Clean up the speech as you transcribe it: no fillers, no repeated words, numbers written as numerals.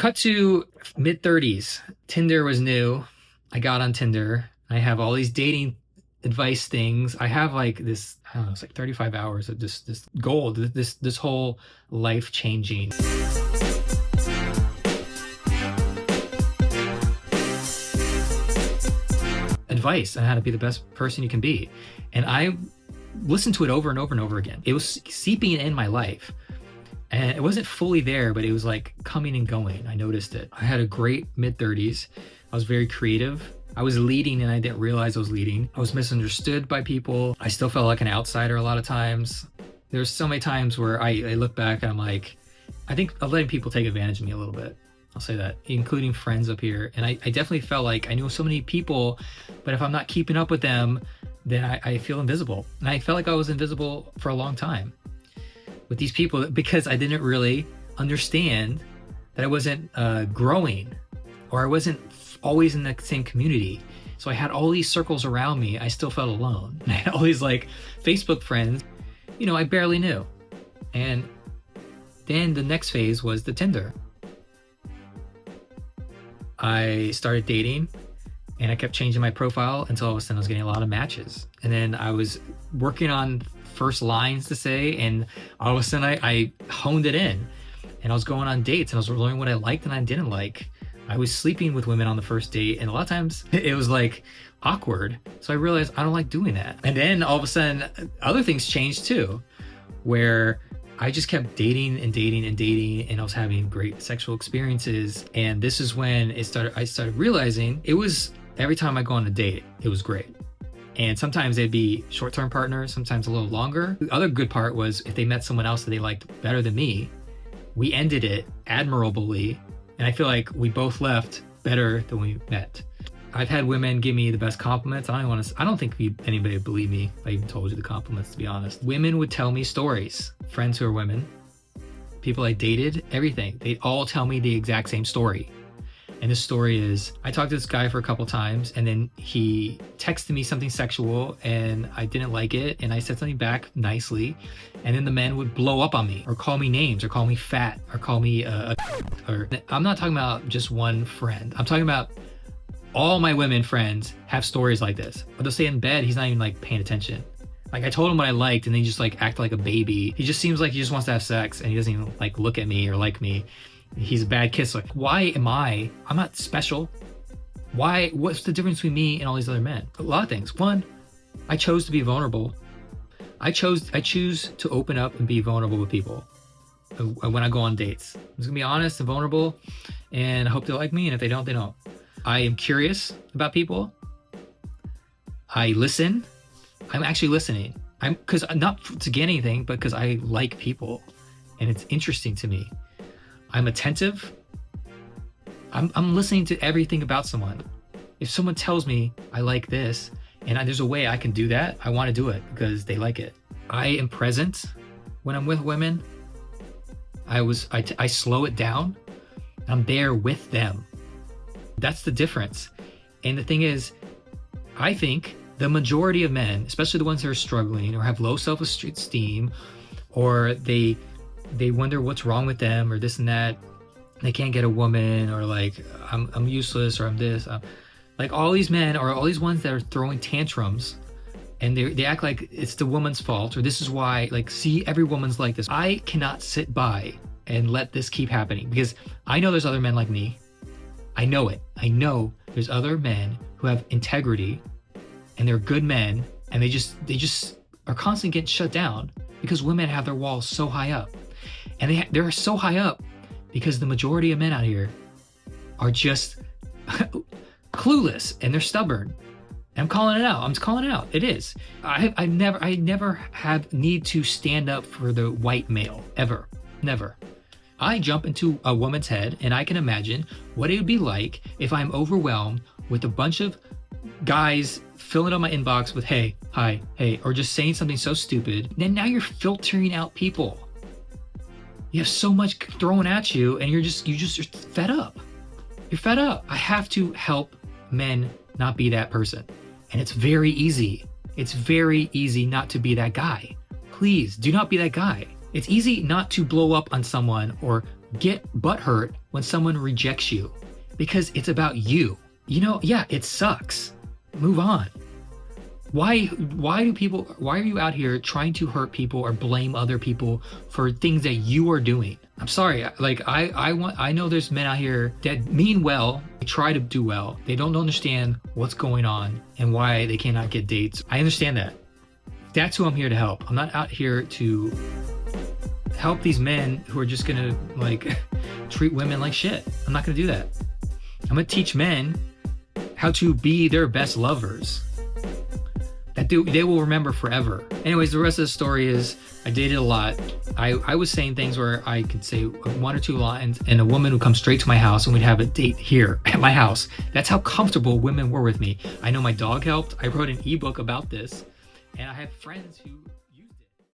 Cut to mid-30s. Tinder was new. I got on Tinder. I have all these dating advice things. I have like this, I don't know, it's like 35 hours of this goal, this whole life-changing advice on how to be the best person you can be. And I listened to it over and over and over again. It was seeping in my life. And it wasn't fully there, but it was like coming and going. I noticed it. I had a great mid-30s. I was very creative. I was leading and I didn't realize I was leading. I was misunderstood by people. I still felt like an outsider a lot of times. There's so many times where I look back and I'm like, I think I'm letting people take advantage of me a little bit. I'll say that, including friends up here. And I definitely felt like I knew so many people, but if I'm not keeping up with them, then I feel invisible. And I felt like I was invisible for a long time with these people because I didn't really understand that I wasn't growing, or I wasn't always in the same community. So I had all these circles around me. I still felt alone. And I had all these like Facebook friends, I barely knew. And then the next phase was the Tinder. I started dating and I kept changing my profile until all of a sudden I was getting a lot of matches. And then I was working on first lines to say, and all of a sudden I honed it in, and I was going on dates and I was learning what I liked and I didn't like. I was sleeping with women on the first date, and a lot of times it was like awkward. So I realized I don't like doing that. And then all of a sudden other things changed too, where I just kept dating and dating and dating, and I was having great sexual experiences. And this is when I started realizing it was every time I go on a date, it was great. And sometimes they'd be short-term partners, sometimes a little longer. The other good part was if they met someone else that they liked better than me, we ended it admirably. And I feel like we both left better than we met. I've had women give me the best compliments. I don't think anybody would believe me if I even told you the compliments, to be honest. Women would tell me stories. Friends who are women, people I dated, everything. They'd all tell me the exact same story. And the story is, I talked to this guy for a couple times, and then he texted me something sexual and I didn't like it, and I said something back nicely, and then the men would blow up on me or call me names or call me fat or call me or I'm not talking about just one friend. I'm talking about all my women friends have stories like this. But they'll say in bed, he's not even like paying attention. Like I told him what I liked and then he just like act like a baby. He just seems like he just wants to have sex and he doesn't even like look at me or like me. He's a bad kisser. Why am I'm not special. What's the difference between me and all these other men? A lot of things. One, I chose to be vulnerable. I choose to open up and be vulnerable with people when I go on dates. I'm just gonna be honest and vulnerable, and I hope they like me, and if they don't, they don't. I am curious about people. I listen. I'm actually listening. Because not to get anything, but because I like people and it's interesting to me. I'm attentive. I'm listening to everything about someone. If someone tells me I like this and there's a way I can do that, I want to do it because they like it. I am present when I'm with women. I slow it down. I'm there with them. That's the difference. And the thing is, I think the majority of men, especially the ones that are struggling or have low self-esteem, or they wonder what's wrong with them or this and that, they can't get a woman, or like I'm useless, or I'm this, like all these men or all these ones that are throwing tantrums and they act like it's the woman's fault, or this is why, like, see, every woman's like this. I cannot sit by and let this keep happening because I know there's other men like me. I know it. I know there's other men who have integrity and they're good men, and they just are constantly getting shut down because women have their walls so high up. And they're so high up because the majority of men out here are just clueless and they're stubborn. And I'm calling it out. I'm just calling it out. It is. I never have need to stand up for the white male, ever. Never. I jump into a woman's head and I can imagine what it would be like if I'm overwhelmed with a bunch of guys filling up my inbox with hey, hi, hey, or just saying something so stupid. Then now you're filtering out people. You have so much thrown at you and you're fed up. You're fed up. I have to help men not be that person. And it's very easy. It's very easy not to be that guy. Please do not be that guy. It's easy not to blow up on someone or get butthurt when someone rejects you because it's about you. Yeah, it sucks. Move on. Why are you out here trying to hurt people or blame other people for things that you are doing? I'm sorry. Like I know there's men out here that mean well, they try to do well. They don't understand what's going on and why they cannot get dates. I understand that. That's who I'm here to help. I'm not out here to help these men who are just gonna treat women like shit. I'm not gonna do that. I'm gonna teach men how to be their best lovers that they will remember forever. Anyways, the rest of the story is I dated a lot. I was saying things where I could say one or two lines and a woman would come straight to my house and we'd have a date here at my house. That's how comfortable women were with me. I know my dog helped. I wrote an ebook about this, and I have friends who